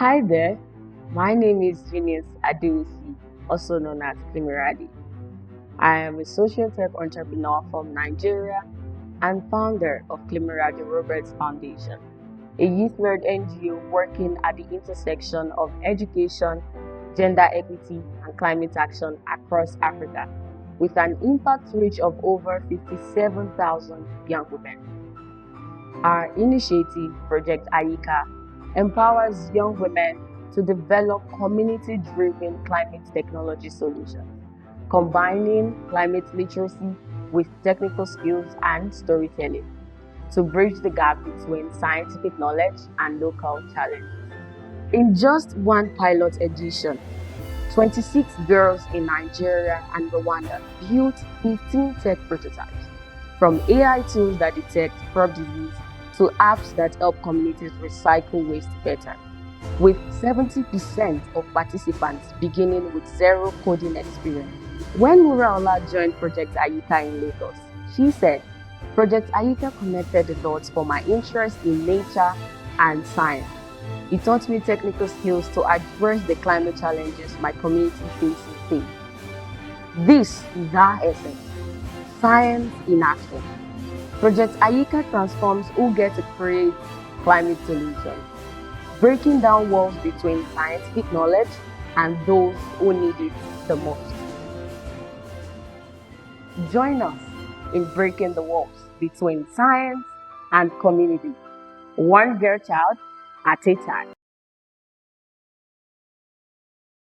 Hi there, my name is Venus Adewisi, also known as Climiradi. I am a social tech entrepreneur from Nigeria and founder of Climiradi Roberts Foundation, a youth-led NGO working at the intersection of education, gender equity, and climate action across Africa, with an impact reach of over 57,000 young women. Our initiative, Project Ayika, empowers young women to develop community-driven climate technology solutions, combining climate literacy with technical skills and storytelling to bridge the gap between scientific knowledge and local challenges. In just one pilot edition, 26 girls in Nigeria and Rwanda built 15 tech prototypes, from AI tools that detect crop disease to apps that help communities recycle waste better, with 70% of participants beginning with zero coding experience. When Muraola joined Project Ayika in Lagos, she said, Project Ayika connected the dots for my interest in nature and science. It taught me technical skills to address the climate challenges my community faces today. This is our essence, science in action. Project Ayika transforms who get to create climate solutions, breaking down walls between scientific knowledge and those who need it the most. Join us in breaking the walls between science and community, one girl child at a time.